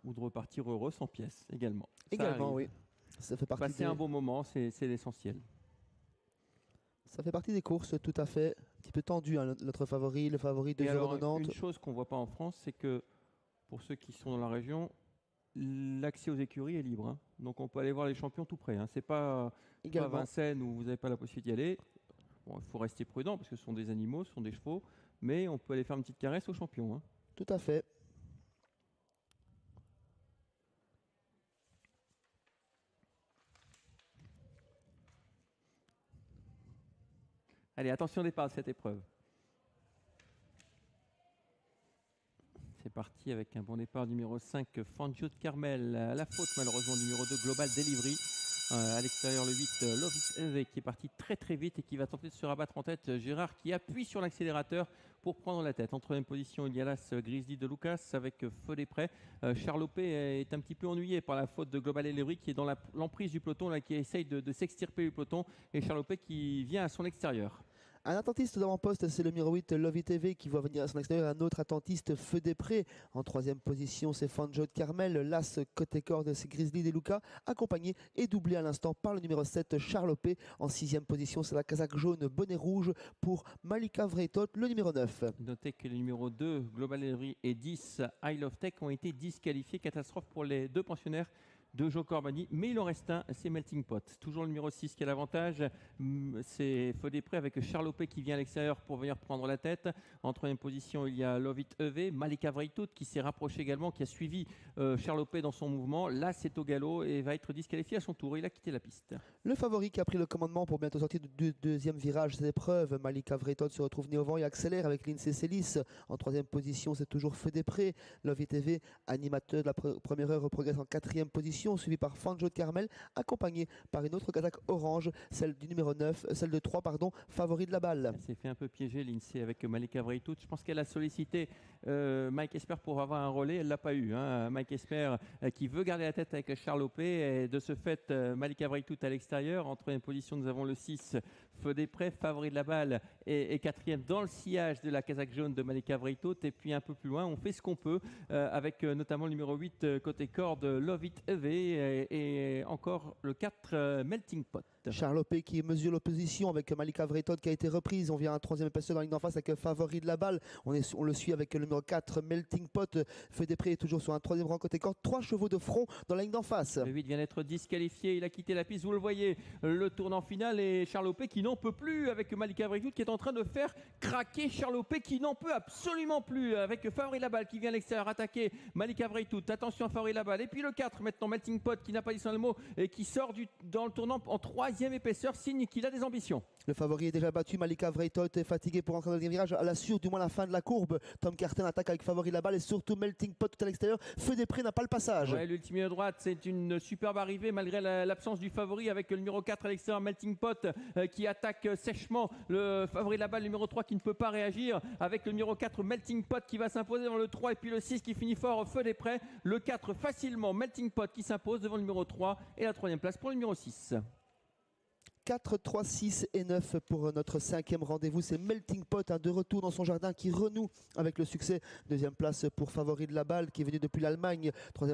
ou de repartir heureux sans pièces également. Également, oui. Ça fait partie passer un bon moment, c'est l'essentiel. Ça fait partie des courses, tout à fait. Un petit peu tendu, hein, notre favori, le favori de 2,90 €. Une chose qu'on ne voit pas en France, c'est que pour ceux qui sont dans la région, l'accès aux écuries est libre. Hein. Donc on peut aller voir les champions tout près. Hein. C'est pas Vincennes où vous n'avez pas la possibilité d'y aller. Bon, il faut rester prudent parce que ce sont des animaux, ce sont des chevaux. Mais on peut aller faire une petite caresse aux champions. Hein. Tout à fait. Allez, attention au départ de cette épreuve. C'est parti avec un bon départ numéro 5, Fangio de Carmel. À la faute malheureusement numéro 2, Global Delivery. À l'extérieur le 8, Lovis EV qui est parti très très vite et qui va tenter de se rabattre en tête. Gérard qui appuie sur l'accélérateur pour prendre la tête. En troisième position, il y a là ce Grizzly de Lucas avec Feu des Prés. Charlopé est un petit peu ennuyé par la faute de Global Delivery qui est dans l'emprise du peloton, là, qui essaye de s'extirper du peloton. Et Charlopé qui vient à son extérieur. Un attentiste d'avant-poste, c'est le numéro 8, Lovey TV, qui voit venir à son extérieur un autre attentiste, Feu des Prés. En troisième position, c'est Fangio de Carmel. L'as côté corde, c'est Grizzly de Lucas, accompagné et doublé à l'instant par le numéro 7, Charlopé. En sixième position, c'est la casaque jaune, bonnet rouge pour Malika Vreitot, le numéro 9. Notez que les numéros 2, Global Delivery et 10, I Love Tech, ont été disqualifiés. Catastrophe pour les deux pensionnaires de Joe Corbani, mais il en reste un, c'est Melting Pot. Toujours le numéro 6 qui a l'avantage, c'est Feu des Prés avec Charlopé qui vient à l'extérieur pour venir prendre la tête. En troisième position, il y a Love It EV, Malika Vreitot qui s'est rapproché également, qui a suivi Charlopé dans son mouvement. Là, c'est au galop et va être disqualifié à son tour. Il a quitté la piste. Le favori qui a pris le commandement pour bientôt sortir du deuxième virage de cette épreuve, Malika Vreitot se retrouve né au vent et accélère avec Lindsay Celis. En troisième position, c'est toujours Feu des Prés. Love It EV, animateur de la première heure, progresse en quatrième position, suivi par Fangio de Carmel, accompagné par une autre casaque orange, celle du numéro 9, celle de 3, pardon, favori de la balle. Elle s'est fait un peu piéger, l'INSEE, avec Malika Vreitot. Je pense qu'elle a sollicité Mike Esper pour avoir un relais. Elle ne l'a pas eu. Hein. Mike Esper qui veut garder la tête avec Charlopé. Et de ce fait, Malika Vreitot à l'extérieur. En troisième position, nous avons le 6, Feu des Prés, favori de la balle, et quatrième dans le sillage de la casaque jaune de Malika Vreitot. Et puis un peu plus loin, on fait ce qu'on peut avec notamment le numéro 8, côté corde, Love It EV. Et encore le 4, Melting Pot. Charlopé qui mesure l'opposition avec Malika Vreitot qui a été reprise. On vient un troisième épaisseur dans la ligne d'en face avec favori de la balle. On le suit avec le numéro 4, Melting Pot. Feu des Prés est toujours sur un troisième rang côté corde. 3 chevaux de front dans la ligne d'en face. Le 8 vient d'être disqualifié. Il a quitté la piste. Vous le voyez, le tournant final. Et Charlopé qui n'en peut plus avec Malika Vreitot qui est en train de faire craquer Charlopé qui n'en peut absolument plus avec favori de la balle qui vient à l'extérieur attaquer Malika Vreitot. Attention à favori de la balle. Et puis le 4 maintenant, Melting Pot qui n'a pas dit son mot et qui sort dans le tournant en troisième épaisseur, signe qu'il a des ambitions. Le favori est déjà battu. Malika Vreitot est fatigué pour entrer dans le deuxième virage. Elle assure du moins la fin de la courbe. Tom Carton attaque avec favori de la balle et surtout Melting Pot tout à l'extérieur. Feu des Prés n'a pas le passage. Ouais, l'ultime droite, c'est une superbe arrivée malgré l'absence du favori avec le numéro 4 à l'extérieur, Melting Pot qui attaque sèchement le favori de la balle, numéro 3 qui ne peut pas réagir avec le numéro 4 Melting Pot qui va s'imposer dans le 3 et puis le 6 qui finit fort, Feu des Prés. Le 4 facilement, Melting Pot qui s'impose devant le numéro 3 et la troisième place pour le numéro 6. 4, 3, 6 et 9 pour notre cinquième rendez-vous. C'est Melting Pot, de retour dans son jardin qui renoue avec le succès. Deuxième place pour favori de la balle qui est venu depuis l'Allemagne. Troisième